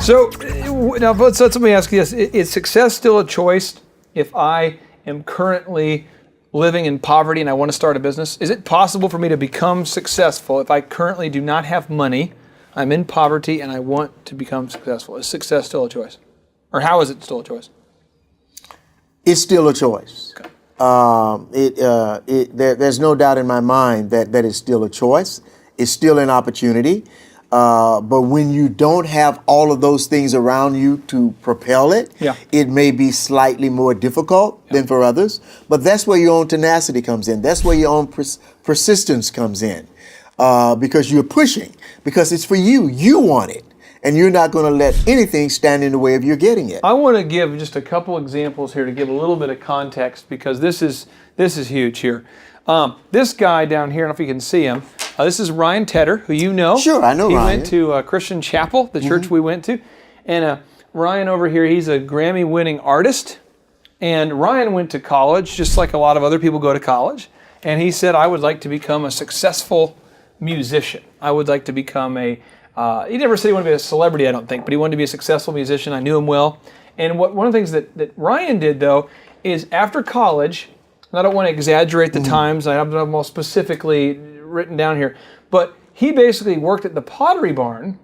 So now let me ask you this. Is success still a choice if I am currently living in poverty and I want to start a business? Is it possible for me to become successful if I currently do not have money, I'm in poverty, and I want to become successful? Is success still a choice? Or how is it still a choice? It's still a choice. Okay. There's no doubt in my mind that it's still a choice. It's still an opportunity. But when you don't have all of those things around you to propel it, it may be slightly more difficult than for others. But that's where your own tenacity comes in. That's where your own persistence comes in. Because you're pushing, because it's for you. You want it. And you're not going to let anything stand in the way of you getting it. I want to give just a couple examples here to give a little bit of context, because this is huge here. This guy down here, I don't know if you can see him. This is Ryan Tedder, who you know. Sure, I know Ryan. He went to Christian Chapel, the church we went to. And Ryan over here, he's a Grammy-winning artist. And Ryan went to college, just like a lot of other people go to college. And he said, I would like to become a successful musician. I would like to become he never said he wanted to be a celebrity, I don't think, but he wanted to be a successful musician. I knew him well. And one of the things that Ryan did, though, is after college, and I don't want to exaggerate the times, I have them all specifically written down here, but he basically worked at the Pottery Barn,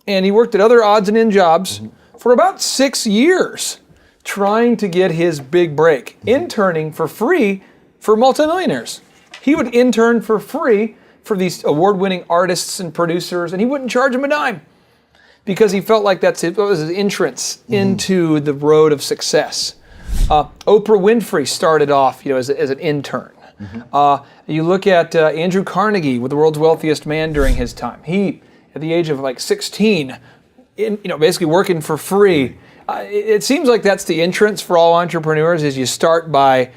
and he worked at other odds and end jobs for about 6 years, trying to get his big break, interning for free for multimillionaires. He would intern for free for these award-winning artists and producers, and he wouldn't charge them a dime because he felt like that was his entrance into the road of success. Oprah Winfrey started off, as an intern. You look at Andrew Carnegie, with the world's wealthiest man during his time. He, at the age of like 16, basically working for free. It seems like that's the entrance for all entrepreneurs, is you start by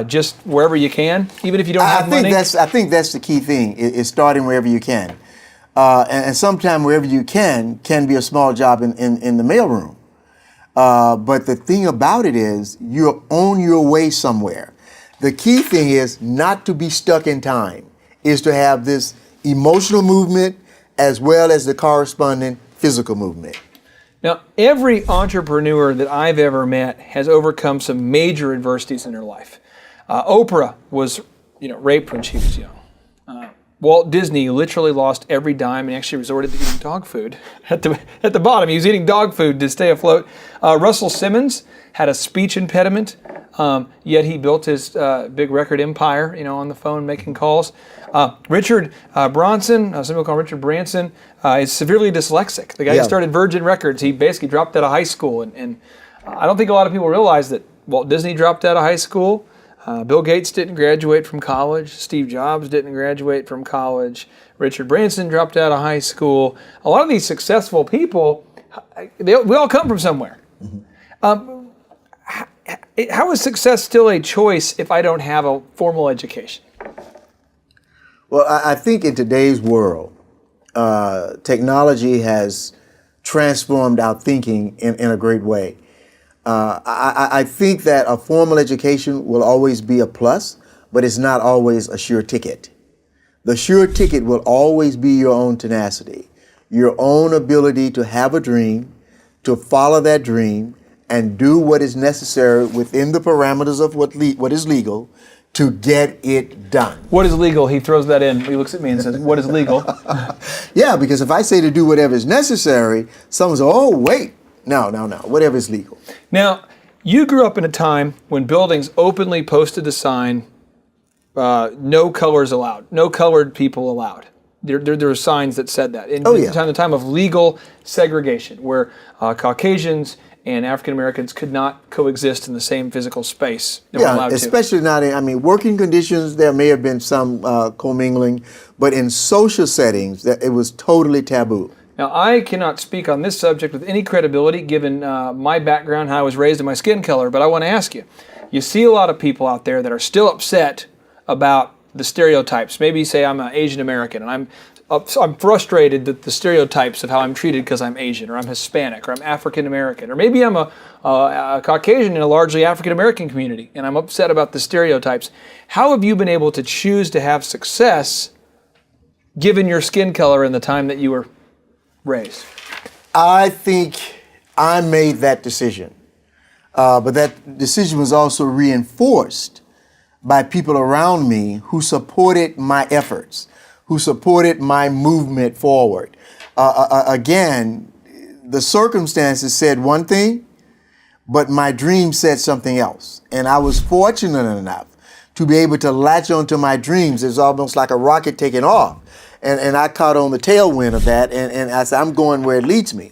just wherever you can, even if you don't have money. I think that's the key thing, is starting wherever you can. And sometimes wherever you can be a small job in the mailroom. But the thing about it is, you're on your way somewhere. The key thing is not to be stuck in time, is to have this emotional movement as well as the corresponding physical movement. Now, every entrepreneur that I've ever met has overcome some major adversities in their life. Oprah was, raped when she was young. Walt Disney literally lost every dime and actually resorted to eating dog food at the bottom. He was eating dog food to stay afloat. Russell Simmons had a speech impediment, yet he built his big record empire, on the phone making calls. Richard Branson, some people call him Richard Branson, is severely dyslexic. The guy who started Virgin Records, he basically dropped out of high school. And I don't think a lot of people realize that Walt Disney dropped out of high school. Bill Gates didn't graduate from college. Steve Jobs didn't graduate from college. Richard Branson dropped out of high school. A lot of these successful people, we all come from somewhere. How is success still a choice if I don't have a formal education? Well, I think in today's world, technology has transformed our thinking in a great way. I think that a formal education will always be a plus, but it's not always a sure ticket. The sure ticket will always be your own tenacity, your own ability to have a dream, to follow that dream, and do what is necessary within the parameters of what is legal to get it done. What is legal? He throws that in. He looks at me and says, what is legal? Yeah, because if I say to do whatever is necessary, someone says, oh, wait. No. Whatever is legal. Now, you grew up in a time when buildings openly posted a sign, no colors allowed, no colored people allowed. There were signs that said that. In the time of legal segregation, where Caucasians and African Americans could not coexist in the same physical space. They weren't allowed to. Especially not in, working conditions, there may have been some commingling, but in social settings, it was totally taboo. Now, I cannot speak on this subject with any credibility given my background, how I was raised, and my skin color, but I want to ask you. You see a lot of people out there that are still upset about the stereotypes. Maybe you say I'm an Asian American, and I'm frustrated that the stereotypes of how I'm treated because I'm Asian, or I'm Hispanic, or I'm African American, or maybe I'm a Caucasian in a largely African American community, and I'm upset about the stereotypes. How have you been able to choose to have success given your skin color and the time that you were raised? I think I made that decision, but that decision was also reinforced by people around me who supported my efforts, who supported my movement forward. Again, the circumstances said one thing, but my dream said something else. And I was fortunate enough to be able to latch onto my dreams. It's almost like a rocket taking off. And I caught on the tailwind of that, and I said, I'm going where it leads me.